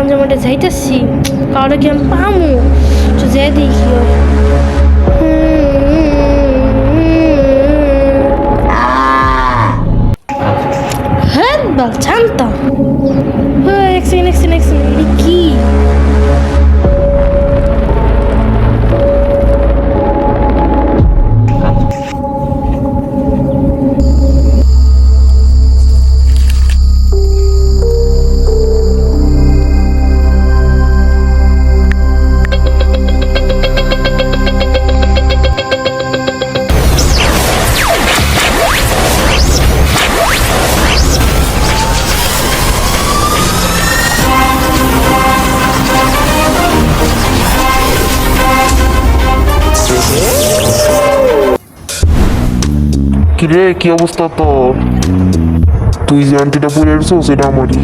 গঞ্জের মধ্যে যাইতেছি, কাউরে কি আমি পামু? তো যাই দেখি কি হয়। হ্যাঁ বাল জানতাম। এক সেকেন্ড কি কিরে, কি অবস্থা তোর? তুই যে আন্টিটা পরে আসছো সেটা আমারই।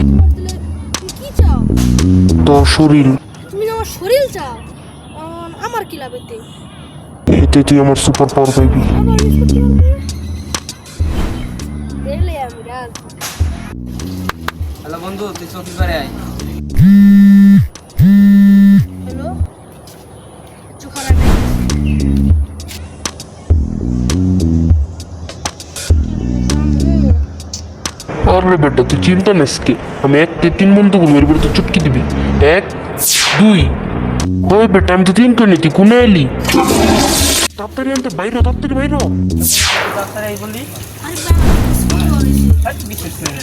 কি চাও? তোর শরীর, তুমি আমার শরীর চাও? আমার কি লাভ এতে? এতে তুই আমার সুপার পাওয়ার পাইবি। দেখলে আমি রাজ। হ্যালো বন্ধু, তুই চৌকি পারে আয়। হ্যালো, চোখারা নেই। আরে বেটা, তুই চিন্তা নিস কে? আমি 1 থেকে 3 বন্ধু বলবো, এরপরে তুই চুটকি দিবি। 1 2। ওই বেটা, আমি তো 3 করে নিতি, কোনে এলি? তাড়াতাড়ি আনতে বাইরে, তাড়াতাড়ি বাইরে। ডাক্তার এই বললি আরে ভাই, বিশেষ করে না।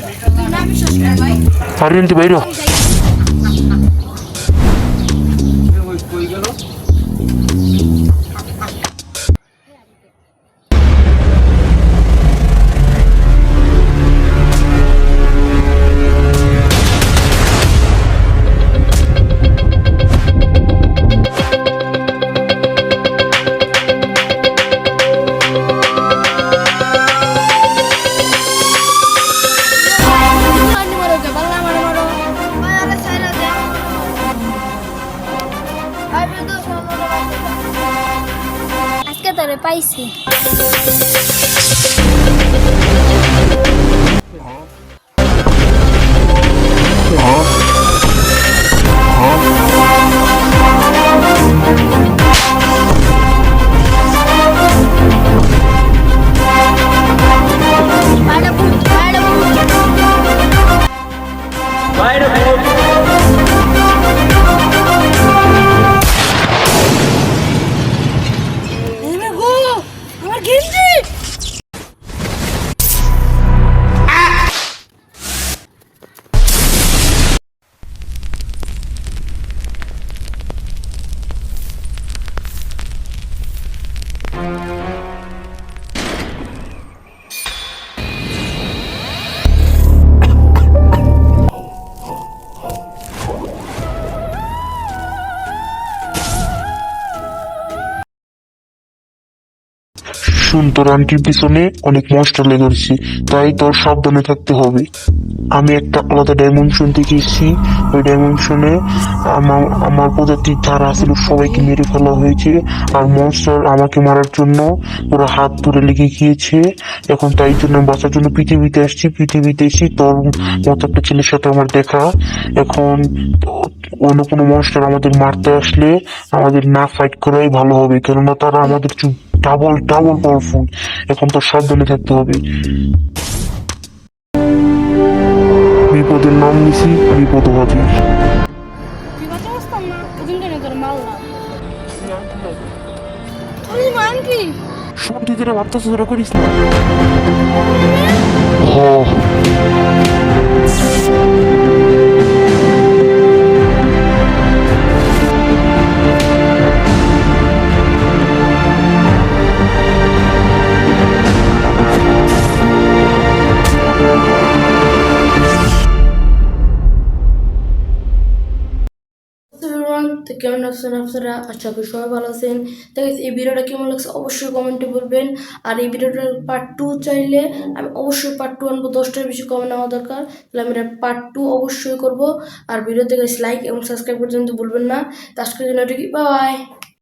না বিশ্বাস করে ভাই। আরে আনতে বাইরে। আমি যাই। ওই কই গেল? পানি মারো কে? বাল্লা মারো মারো। ভাই আরে সাইরা দে। ভাই বিন্দু আজকে তোরে পাইছি। বাইরে ভূত, বাইরে ভূত। বাইরে ভূত। এনে গো, আমার গেঞ্জি। শুন, তোর আন্টির পিছনে অনেক মনস্টার লেগে রয়েছে, তাই তোর সাবধানে থাকতে হবে। আমি একটা আলাদা ডাইমেনশন থেকে এসেছি। ওই ডাইমেনশনে আমার প্রজাতির যারা ছিল সবাইকে মেরে ফেলা হয়েছে, আর মনস্টার আমাকে মারার জন্য ওরা হাত ধরে লেগে গিয়েছে। এখন তাই জন্য বাঁচার জন্য পৃথিবীতে আসছি। পৃথিবীতে এসে তোর মতো একটা ছেলের সাথে আমার দেখা। এখন অন্য কোনো মনস্টার আমাদের মারতে আসলে আমাদের না ফাইট করাই ভালো হবে, কেননা তারা আমাদের ডাবল ডাবল পাওয়ারফুল। এখন তো সাবধানে থাকতে হবে। বিপদের নাম নিছি, বিপদ হাজির। বিপদে বসতাম না, ওদিন কেন তোর মারলাম? তুই মান কি? সব তুই তোরা ভাবতেছ, তোরা করিস না। হ, তো কেমন আছেন আপনারা? আশা করি সবাই ভালো আছেন। তো guys, এই ভিডিওটা কেমন লাগছে অবশ্যই কমেন্টে বলবেন। আর এই ভিডিওটার পার্ট 2 চাইলে আমি অবশ্যই পার্ট 2 আনবো। 10টার বেশি কমেন্ট নেওয়া দরকার, তাহলে আমি পার্ট 2 অবশ্যই করবো। আর ভিডিওতে লাইক এবং সাবস্ক্রাইব করতে কিন্তু ভুলবেন না। তো আজকের জন্য এটুকুই, বাই।